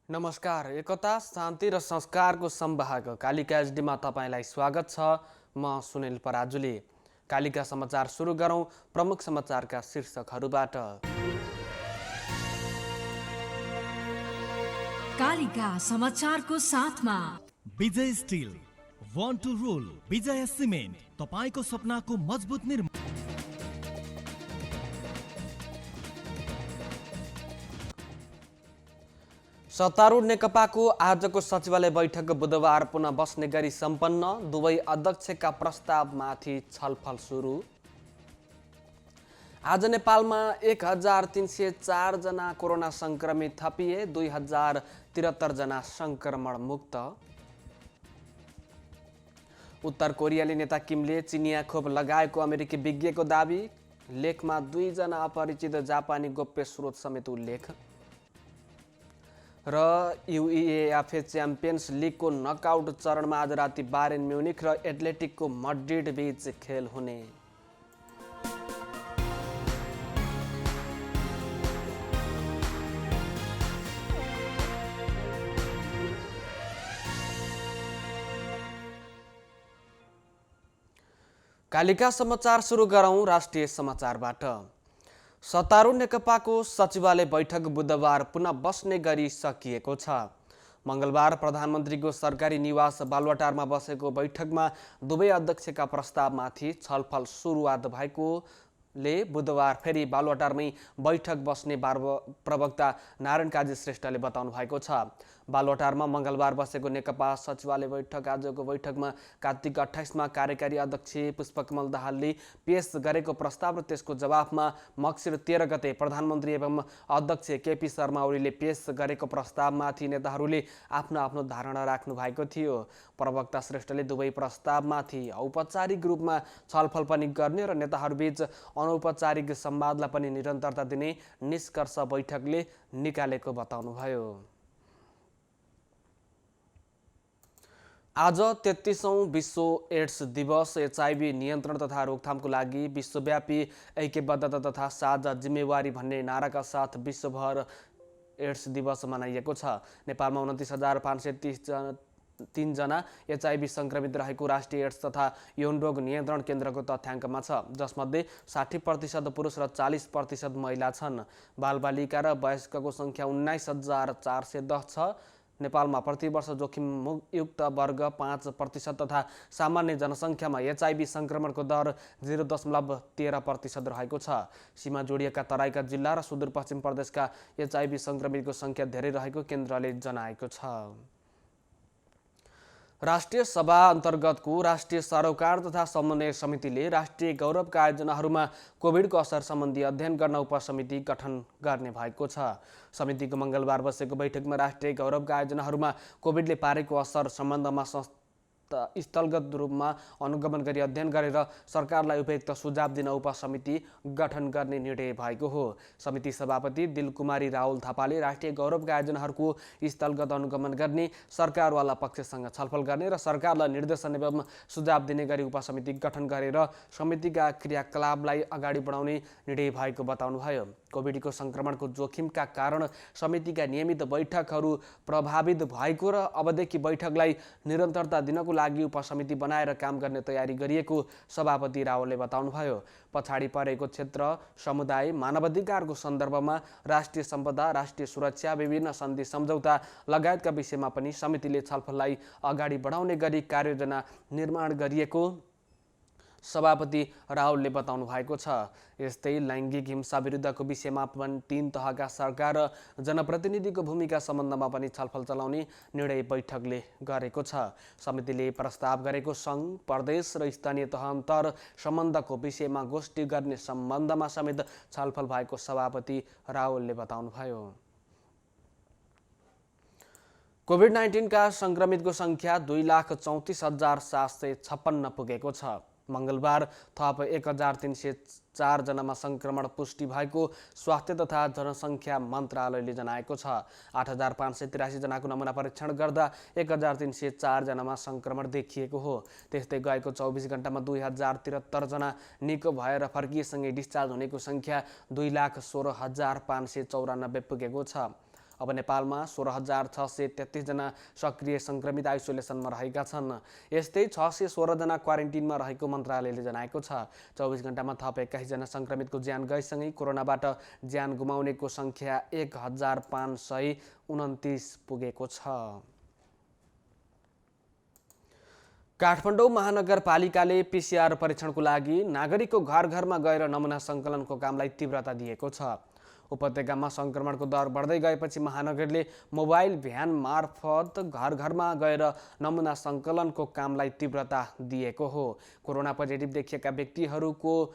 नमस्कार। एकता शान्ति र संस्कारको संवाहक कालिका एचडीमा तपाईँलाई स्वागत छ। म सुनिल पराजुली। कालिका समाचार सुरु गरौँ प्रमुख समाचारका शीर्षकहरूबाट। कालिका समाचारको साथमा विजय स्टिल, वान टु रोल, विजय सिमेन्ट, तपाईको सपनाको मजबुत निर्माण। सत्तारूढ नेकपाको आजको सचिवालय बैठक बुधबार पुनः बस्ने गरी सम्पन्न। दुवै अध्यक्षका प्रस्तावमाथि छलफल सुरु। आज नेपालमा 1304 जना कोरोना संक्रमित थपिए, 2073 जना संक्रमण मुक्त। उत्तर कोरियाली नेता किमले चिनिया खोप लगाएको अमेरिकी विज्ञको दावी। लेखमा 2 जना अपरिचित जापानी गोप्य स्रोत समेत उल्लेख। र UEFA च्याम्पियन्स लिगको नकआउट चरणमा आज राति बायर्न म्युनिख र एथलेटिकको मड्रिड बीच खेल हुने। कालिका समाचार सुरु गरौँ राष्ट्रिय समाचारबाट। सत्तारूढ नेकपाको सचिवालय बैठक बुधबार पुनः बस्ने गरी सकिएको छ। मङ्गलबार प्रधानमन्त्रीको सरकारी निवास बालुवाटारमा बसेको बैठकमा दुवै अध्यक्षका प्रस्तावमाथि छलफल सुरुवात भएकोले बुधबार फेरि बालुवाटारमै बैठक बस्ने प्रवक्ता नारायण काजी श्रेष्ठले बताउनु भएको छ। बालुवाटारमा मङ्गलबार बसेको नेकपा सचिवालय बैठक आजको बैठकमा कार्तिक 28मा कार्यकारी अध्यक्ष पुष्पकमल दाहालले पेश गरेको प्रस्ताव र त्यसको जवाफमा मक्सिर 13 गते प्रधानमन्त्री एवं अध्यक्ष केपी शर्मा ओलीले पेश गरेको प्रस्तावमाथि नेताहरूले आफ्नो आफ्नो धारणा राख्नु भएको थियो। प्रवक्ता श्रेष्ठले दुवै प्रस्तावमाथि औपचारिक रूपमा छलफल पनि गर्ने र नेताहरूबीच अनौपचारिक संवादलाई पनि निरन्तरता दिने निष्कर्ष बैठकले निकालेको बताउनुभयो। आज 33औं विश्व एड्स दिवस एचआईभी नियन्त्रण तथा रोकथामको लागि विश्वव्यापी ऐक्यबद्धता तथा साझा जिम्मेवारी भन्ने नाराका साथ विश्वभर एड्स दिवस मनाइएको छ। नेपालमा 29,533 जना एचआईभी संक्रमित रहेको राष्ट्रिय एड्स तथा यौन रोग नियन्त्रण केन्द्रको तथ्याङ्कमा छ, जसमध्ये 60% पुरुष र 40% महिला छन्। बालबालिका र वयस्कको सङ्ख्या 19,410 छ। नेपालमा प्रतिवर्ष जोखिमयुक्त वर्ग 5% तथा सामान्य जनसङ्ख्यामा एचआईभी संक्रमणको दर 0.13% रहेको छ। सीमा जोडिएका तराईका जिल्ला र सुदूरपश्चिम प्रदेशका एचआईभी संक्रमितको सङ्ख्या धेरै रहेको केन्द्रले जनाएको छ। राष्ट्रिय सभा अन्तर्गतको राष्ट्रिय सरोकार तथा समन्वय समितिले राष्ट्रिय गौरवका आयोजनाहरूमा कोभिडको असर सम्बन्धी अध्ययन गर्न उपसमिति गठन गर्ने भएको छ। समितिको मङ्गलबार बसेको बैठकमा राष्ट्रिय गौरवका आयोजनाहरूमा कोभिडले पारेको असर सम्बन्धमा स्थलगत रूपमा अनुगमन गरी अध्ययन गरेर सरकारलाई उपयुक्त सुझाव दिन उपसमिति गठन गर्ने निर्णय भएको हो। समिति सभापति दिलकुमारी राहुल थापाले राष्ट्रिय गौरवका आयोजनाहरूको स्थलगत अनुगमन गर्ने, सरकारवाला पक्षसँग छलफल गर्ने र सरकारलाई निर्देशन एवं सुझाव दिने गरी उपसमिति गठन गरेर समितिका क्रियाकलापलाई अगाडि बढाउने निर्णय भएको बताउनुभयो। कोभिडको संक्रमणको जोखिमका कारण समितिका नियमित बैठकहरू प्रभावित भएको र अबदेखि बैठकलाई निरन्तरता दिनको लागि उपसमिति बनाएर काम गर्ने तयारी गरिएको सभापति रावलले बताउनुभयो। पछाडि परेको क्षेत्र, समुदाय, मानवाधिकारको सन्दर्भमा राष्ट्रिय सम्पदा, राष्ट्रिय सुरक्षा, विभिन्न सन्धि सम्झौता लगायतका विषयमा पनि समितिले छलफललाई अगाडि बढाउने गरी कार्ययोजना निर्माण गरिएको सभापति राहुलले बताउनु भएको छ। यस्तै लैङ्गिक हिंसा विरुद्धको विषयमा पनि 3 तहका सरकार र जनप्रतिनिधिको भूमिका सम्बन्धमा पनि छलफल चलाउने निर्णय बैठकले गरेको छ। समितिले प्रस्ताव गरेको सङ्घ, प्रदेश र स्थानीय तह अन्तर सम्बन्धको विषयमा गोष्ठी गर्ने सम्बन्धमा समेत छलफल भएको सभापति राहुलले बताउनुभयो। कोभिड-19 का संक्रमितको सङ्ख्या 2,34,756 पुगेको छ। मङ्गलबार थप 1304 जनामा संक्रमण पुष्टि भएको स्वास्थ्य तथा जनसङ्ख्या मन्त्रालयले जनाएको छ। 8,583 जनाको नमुना परीक्षण गर्दा 1304 जनामा संक्रमण देखिएको हो। त्यस्तै गएको 24 घण्टामा 2073 जना निको भएर फर्किएसँगै डिस्चार्ज हुनेको सङ्ख्या 2,16,594 पुगेको छ। अब नेपालमा 16,633 जना सक्रिय सङ्क्रमित आइसोलेसनमा रहेका छन्। यस्तै 616 जना क्वारेन्टिनमा रहेको मन्त्रालयले जनाएको छ। 24 घण्टामा थप 21 जना सङ्क्रमितको ज्यान गएसँगै कोरोनाबाट ज्यान गुमाउनेको सङ्ख्या 1529 पुगेको छ। काठमाडौँ महानगरपालिकाले PCR परीक्षणको लागि नागरिकको घर घरमा गएर नमुना सङ्कलनको कामलाई तीव्रता दिएको छ। उपत्यकामा सङ्क्रमणको दर बढ्दै गएपछि महानगरले मोबाइल भ्यान मार्फत घर घरमा गएर नमुना सङ्कलनको कामलाई तीव्रता दिएको हो। कोरोना पोजिटिभ देखिएका व्यक्तिहरूको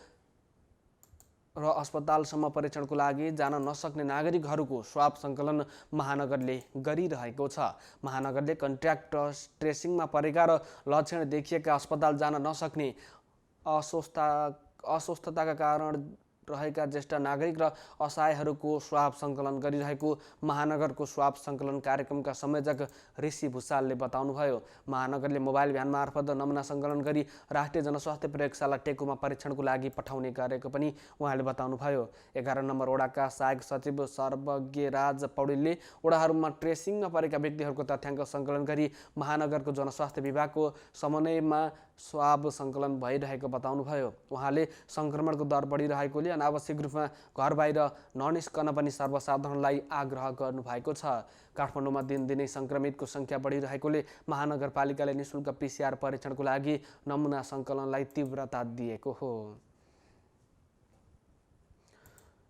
र अस्पतालसम्म परीक्षणको लागि जान नसक्ने नागरिकहरूको स्वाब सङ्कलन महानगरले गरिरहेको छ। महानगरले कन्ट्याक्ट ट्रेसिङमा परेका र लक्षण देखिएका अस्पताल जान नसक्ने अस्वस्थताका कारण रहेका ज्येष्ठ नागरिक र असहायहरूको स्वाब सङ्कलन गरिरहेको महानगरको स्वाब सङ्कलन कार्यक्रमका संयोजक ऋषि भुषालले बताउनुभयो। महानगरले मोबाइल भ्यान मार्फत नमुना सङ्कलन गरी राष्ट्रिय जनस्वास्थ्य प्रयोगशाला टेकुमा परीक्षणको लागि पठाउने गरेको पनि उहाँले बताउनुभयो। 11 नम्बर वडाका सहायक सचिव सर्वज्ञराज पौडेलले वडाहरूमा ट्रेसिङमा परेका व्यक्तिहरूको तथ्याङ्क सङ्कलन गरी महानगरको जनस्वास्थ्य विभागको समन्वयमा स्वाब सङ्कलन भइरहेको बताउनुभयो। उहाँले सङ्क्रमणको दर बढिरहेकोले अनावश्यक रूपमा घर बाहिर ननिस्कन पनि सर्वसाधारणलाई आग्रह गर्नुभएको छ। काठमाडौँमा दिनदिनै सङ्क्रमितको सङ्ख्या बढिरहेकोले महानगरपालिकाले निःशुल्क PCR परीक्षणको लागि नमुना सङ्कलनलाई तीव्रता दिएको हो।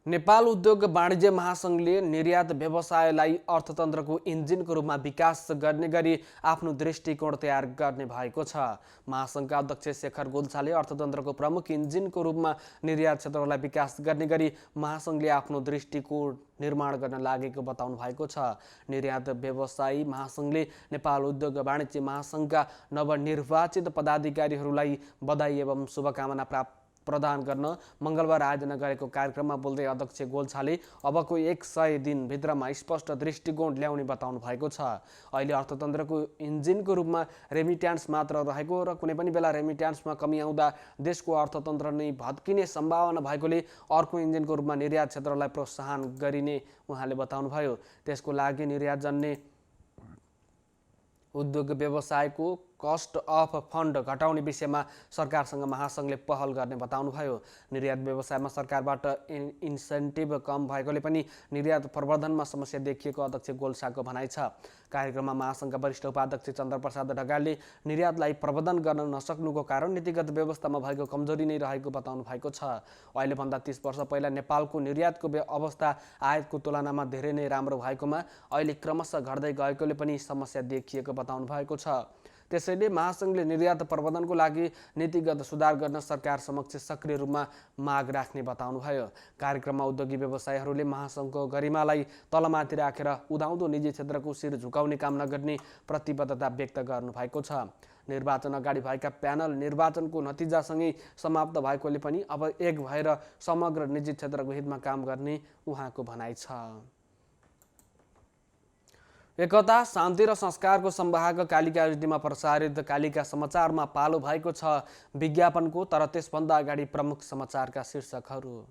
नेपाल उद्योग वाणिज्य महासङ्घले निर्यात व्यवसायलाई अर्थतन्त्रको इन्जिनको रूपमा विकास गर्ने गरी आफ्नो दृष्टिकोण तयार गर्ने भएको छ। महासङ्घका अध्यक्ष शेखर गोल्छाले अर्थतन्त्रको प्रमुख इन्जिनको रूपमा निर्यात क्षेत्रलाई विकास गर्ने गरी महासङ्घले आफ्नो दृष्टिकोण निर्माण गर्न लागेको बताउनु भएको छ। निर्यात व्यवसायी महासङ्घले नेपाल उद्योग वाणिज्य महासङ्घका नवनिर्वाचित पदाधिकारीहरूलाई बधाई एवं शुभकामना प्रदान गर्न मङ्गलबार आयोजना गरेको कार्यक्रममा बोल्दै अध्यक्ष गोल्छाले अबको 100 दिनभित्रमा स्पष्ट दृष्टिकोण ल्याउने बताउनु भएको छ। अहिले अर्थतन्त्रको इन्जिनको रूपमा रेमिट्यान्स मात्र रहेको र कुनै पनि बेला रेमिट्यान्समा कमी आउँदा देशको अर्थतन्त्र नै भत्किने सम्भावना भएकोले अर्को इन्जिनको रूपमा निर्यात क्षेत्रलाई प्रोत्साहन गरिने उहाँले बताउनुभयो। त्यसको लागि निर्यातजन्य उद्योग व्यवसायको कस्ट अफ फन्ड घटाउने विषयमा सरकारसँग महासङ्घले पहल गर्ने बताउनुभयो। निर्यात व्यवसायमा सरकारबाट इन्सेन्टिभ कम भएकोले पनि निर्यात प्रवर्धनमा समस्या देखिएको अध्यक्ष गोल्छाको भनाइ छ। कार्यक्रममा महासङ्घका वरिष्ठ उपाध्यक्ष चन्द्रप्रसाद ढकालले निर्यातलाई प्रवर्धन गर्न नसक्नुको कारण नीतिगत व्यवस्थामा भएको कमजोरी नै रहेको बताउनु भएको छ। अहिलेभन्दा 30 वर्ष पहिला नेपालको निर्यातको अवस्था आयातको तुलनामा धेरै नै राम्रो भएकोमा अहिले क्रमशः घट्दै गएकोले पनि समस्या देखिएको बताउनु भएको छ। त्यसैले महासङ्घले निर्यात प्रवर्धनको लागि नीतिगत सुधार गर्न सरकार समक्ष सक्रिय रूपमा माग राख्ने बताउनुभयो। कार्यक्रममा उद्योगी व्यवसायीहरूले महासङ्घको गरिमालाई तलमाथि राखेर उदाउँदो निजी क्षेत्रको शिर झुकाउने काम नगर्ने प्रतिबद्धता व्यक्त गर्नुभएको छ। निर्वाचन अगाडि भएका प्यानल निर्वाचनको नतिजासँगै समाप्त भएकोले पनि अब एक भएर समग्र निजी क्षेत्रको हितमा काम गर्ने उहाँको भनाइ छ। एकता शान्ति र संस्कारको संवाहक कालिका एचडीमा प्रसारित कालिका समाचारमा पालो भएको छ विज्ञापनको। तर त्यसभन्दा अगाडि प्रमुख समाचारका शीर्षकहरू।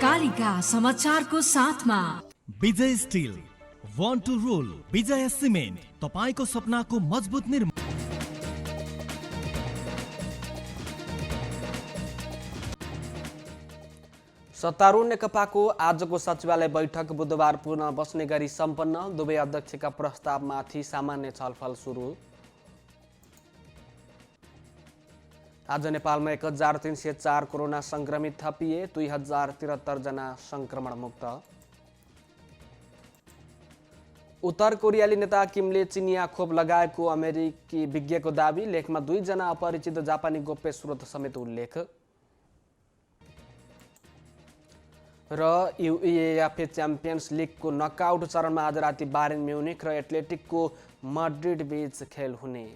कालिका समाचारको साथमा विजय स्टिल, वान टु रोल, विजय सिमेन्ट, तपाईको सपनाको मजबुत निर्माण। सत्तारूढ नेकपाको आजको सचिवालय बैठक बुधबार पुनः बस्ने गरी सम्पन्न। दुवै अध्यक्षका प्रस्तावमाथि सामान्य छलफल सुरु। आज नेपालमा 1304 कोरोना संक्रमित थपिए, 2073 जना संक्रमण मुक्त। उत्तर कोरियाली नेता किमले चिनिया खोप लगाएको अमेरिकी विज्ञको दावी। लेखमा 2 जना अपरिचित जापानी गोप्य स्रोत समेत उल्लेख। र UEFA च्याम्पियन्स लिगको नकआउट चरणमा आज राति बायर्न म्युनिख र एथलेटिकको माड्रिड बीच खेल हुने।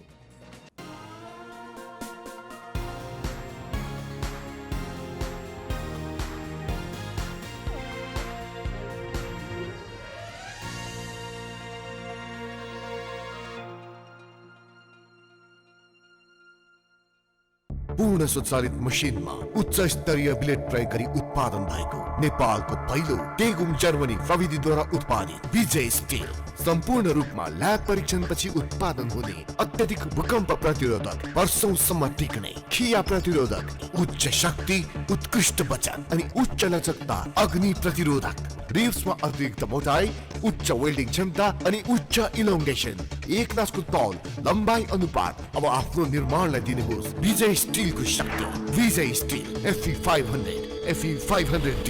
पूर्ण स्वचालित मसिनमा उच्च स्तरीय ब्लेड प्रयोग गरी उत्पादन भएको नेपालको पहिलो टेगुम जर्मनी प्रविधिद्वारा उत्पादित विजय स्टिल सम्पूर्ण रूपमा ल्याब परीक्षणपछि उत्पादन हुने अत्यधिक भूकम्प प्रतिरोधक, वर्षौंसम्म टिक्ने, खिया प्रतिरोधक, उच्च शक्ति, उत्कृष्ट बचत अनि उच्च लचकता, अग्नि प्रतिरोधक, रिब्समा अतिरिक्त मोटाई, उच्च वेल्डिङ क्षमता अनि उच्च इलोङ्गेसन, एक नासको तौल, लम्बाइ अनुपात। अब आफ्नो निर्माणलाई दिनुहोस् विजय स्टिलको शक्ति। Vijay steel FE 500, FE 500D,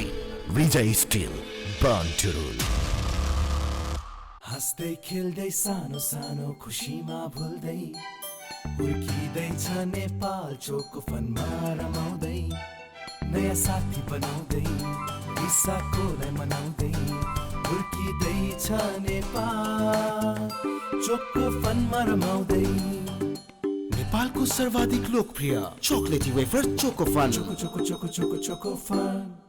Vijay steel, born to rule. हाँस्दै खेल्दै सानो सानो खुसीमा भुल्दै हुर्किँदैछ नेपाल चोको फनमा रमाउँदै नयाँ साथी बनाउँदै विशाखोलाई मनाउँदै हुर्किँदैछ नेपाल चोको फनमा रमाउँदै। नेपालको सर्वाधिक लोकप्रिय chocolatey wafer choco fun. Choco choco choco choco choco fun.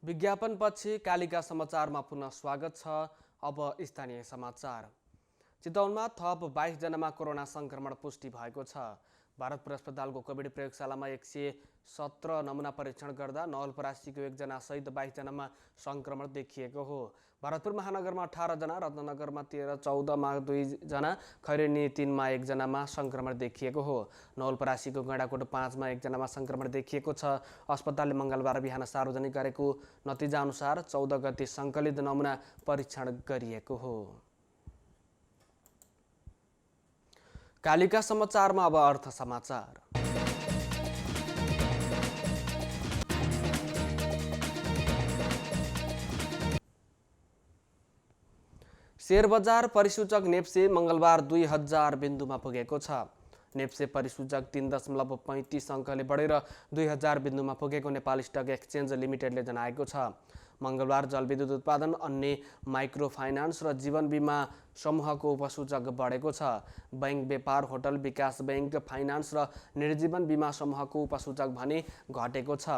विज्ञापनपछि कालिका समाचारमा पुनः स्वागत छ। अब स्थानीय समाचार। चितवनमा थप 22 जनामा कोरोना संक्रमण पुष्टि भएको छ। भारतपुर अस्पतालको कोभिड प्रयोगशालामा 117 नमुना परीक्षण गर्दा नवलपरासीको 1 जना सहित 22 जनामा संक्रमण देखिएको हो। भरतपुर महानगरमा 18 जना, रत्नगरमा 13, 14मा 2 जना, खैरेनी 3मा 1 जनामा संक्रमण देखिएको हो। नवलपरासीको गैँडाकोट 5मा 1 जनामा संक्रमण देखिएको छ। अस्पतालले मङ्गलबार बिहान सार्वजनिक गरेको नतिजा अनुसार 14 गते सङ्कलित नमुना परीक्षण गरिएको हो। कालिका समाचारमा अब अर्थ समाचार। शेयर बजार परिसूचक नेप्से मङ्गलबार 2000 बिन्दुमा पुगेको छ। नेप्से परिसूचक 3.35 अङ्कले बढेर 2000 बिन्दुमा पुगेको नेपाल स्टक एक्सचेन्ज लिमिटेडले जनाएको छ। मङ्गलबार जलविद्युत उत्पादन, अन्य माइक्रो फाइनान्स र जीवन बिमा समूहको उपसूचक बढेको छ। बैंक, व्यापार, होटल, विकास बैंक, फाइनान्स र निर्जीवन बिमा समूहको उपसूचक भने घटेको छ।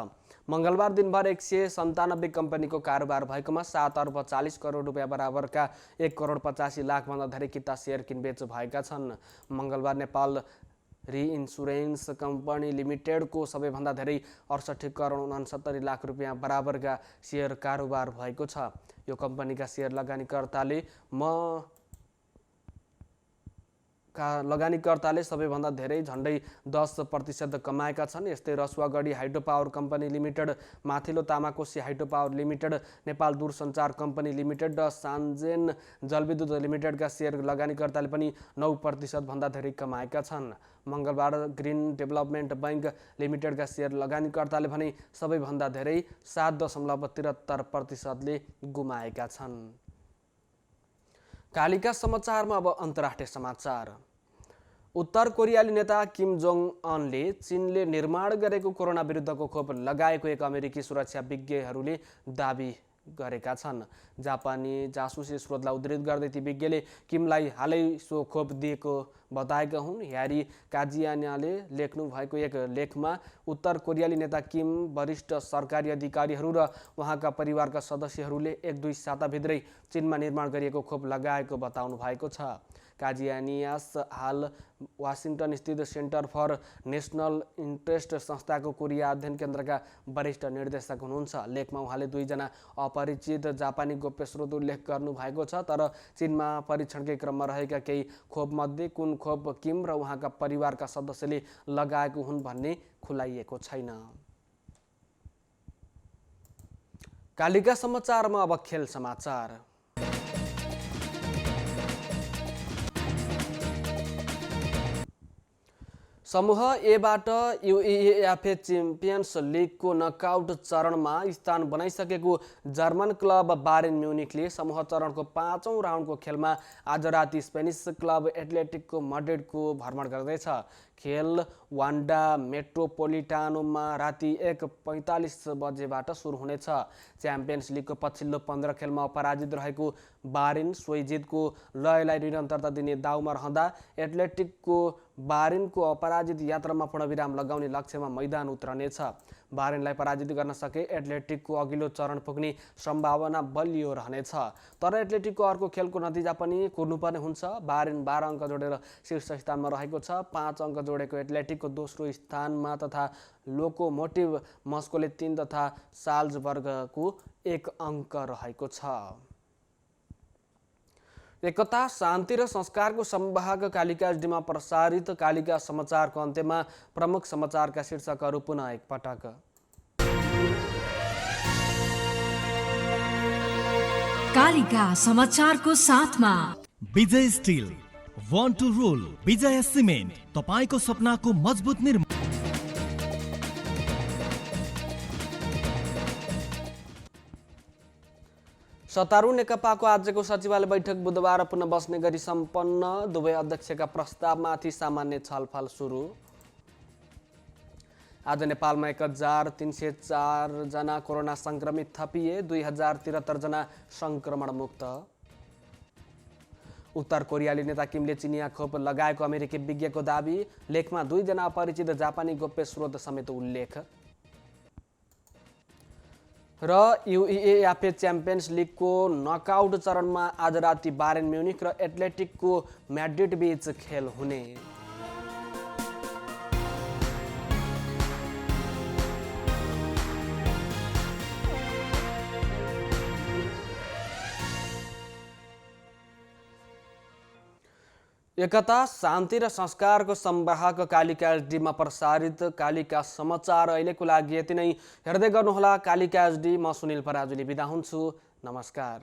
मङ्गलबार दिनभर 197 कम्पनीको कारोबार भएकोमा 7 अर्ब 40 करोड रुपियाँ बराबरका 1 करोड 85 लाखभन्दा धेरै किता सेयर किनबेच भएका छन्। मङ्गलबार नेपाल रिइन्सुरेन्स कम्पनी लिमिटेडको सबैभन्दा धेरै 68 करोड 69 लाख रुपियाँ बराबरका सेयर कारोबार भएको छ। यो कम्पनीका सेयर लगानीकर्ताले सबैभन्दा धेरै झन्डै 10% कमाएका छन्। यस्तै Rasuwagadhi hydro power company limited, माथिल्लो Tamakoshi hydro power limited, Nepal दूरसञ्चार कम्पनी लिमिटेड र सान्जेन जलविद्युत लिमिटेडका सेयर लगानीकर्ताले पनि 9% भन्दा धेरै कमाएका छन्। मङ्गलबार ग्रिन डेभलपमेन्ट बैंक लिमिटेडका सेयर लगानीकर्ताले भने सबैभन्दा धेरै 7.73%ले गुमाएका छन्। कालिका समाचारमा अब अन्तर्राष्ट्रिय समाचार। उत्तर कोरियाली नेता किम जोङ अनले चीनले निर्माण गरेको कोरोना विरुद्धको खोप लगाएको एक अमेरिकी सुरक्षा विज्ञहरूले दाबी गरेका छन्। जापानी जासुसी स्रोतलाई उद्धृत गर्दै ती विज्ञले किमलाई हालै सो खोप दिएको बताएका हुन्। ह्यारी काजियानाले लेख्नु भएको एक लेखमा उत्तर कोरियाली नेता किम, वरिष्ठ सरकारी अधिकारीहरू र उहाँका परिवारका सदस्यहरूले 1-2 साताभित्रै चीनमा निर्माण गरिएको खोप लगाएको बताउनु भएको छ। काजियानियास हाल वासिङटन स्थित सेन्टर फर नेसनल इन्ट्रेस्ट संस्थाको कोरिया अध्ययन केन्द्रका वरिष्ठ निर्देशक हुनुहुन्छ। लेखमा उहाँले 2 जना अपरिचित जापानी गोप्य स्रोत उल्लेख गर्नु भएको छ। तर चीनमा परीक्षणकै क्रममा रहेका केही खोपमध्ये कुन खोप किम र उहाँका परिवारका सदस्यले लगाएको हुन् भन्ने खुलाइएको छैन। कालिका समाचारमा अब खेल समाचार। समूह एबाट UEFA च्याम्पियन्स लिगको नकआउट चरणमा स्थान बनाइसकेको जर्मन क्लब बायर्न म्युनिखले समूह चरणको 5औं राउन्डको खेलमा आज राति स्पेनिस क्लब एथलेटिको माड्रिडको भ्रमण गर्दैछ। खेल वान्डा मेट्रोपोलिटानोमा राति 1:45 बजेबाट सुरु हुनेछ। च्याम्पियन्स लिगको पछिल्लो 15 खेलमा अपराजित रहेको बारिन सोही जितको लयलाई निरन्तरता दिने दाउमा रहँदा एथलेटिकको बारिनको अपराजित यात्रामा पूर्णविराम लगाउने लक्ष्यमा मैदान उत्रनेछ। बारिनलाई पराजित गर्न सके एथलेटिकको अघिल्लो चरण पुग्ने सम्भावना बलियो रहनेछ। तर एथलेटिकको अर्को खेलको नतिजा पनि कुर्नुपर्ने हुन्छ। बारिन 12 अङ्क जोडेर शीर्ष स्थानमा रहेको छ। 5 अङ्क जोडेको एथलेटिकको दोस्रो स्थानमा तथा लोकोमोटिभ मस्कोले 3 तथा साल्जबर्गको 1 अङ्क रहेको छ। एकता, शान्ति र संस्कारको संवाहक कालिका एचडीमा प्रसारित कालिका समाचारको अन्त्यमा प्रमुख समाचारका शीर्षकहरू पुनः एकपटक। कालिका समाचारको साथमा विजय स्टिल, वान टु रोल, विजय सिमेन्ट, तपाईको सपनाको मजबुत निर्माण। सत्तारूढ नेकपाको आजको सचिवालय बैठक बुधबार पुनः बस्ने गरी सम्पन्न। दुवै अध्यक्षका प्रस्तावमाथि सामान्य छलफल सुरु। आज नेपालमा 1304 जना कोरोना संक्रमित थपिए, 2073 जना संक्रमण मुक्त। उत्तर कोरियाली नेता किमले चिनिया खोप लगाएको अमेरिकी विज्ञको दावी। लेखमा 2 जना अपरिचित जापानी गोप्य स्रोत समेत उल्लेख। र UEFA च्याम्पियन्स लिगको नकआउट चरणमा आज राति बायर्न म्युनिख र एथलेटिकको म्याड्रिड बीच खेल हुने। एकता, शान्ति र संस्कारको संवाहक कालिका एचडीमा प्रसारित कालिका समाचार अहिलेको लागि यति नै। हेर्दै गर्नुहोला कालिका एचडी। म सुनिल पराजुली बिदा हुन्छु। नमस्कार।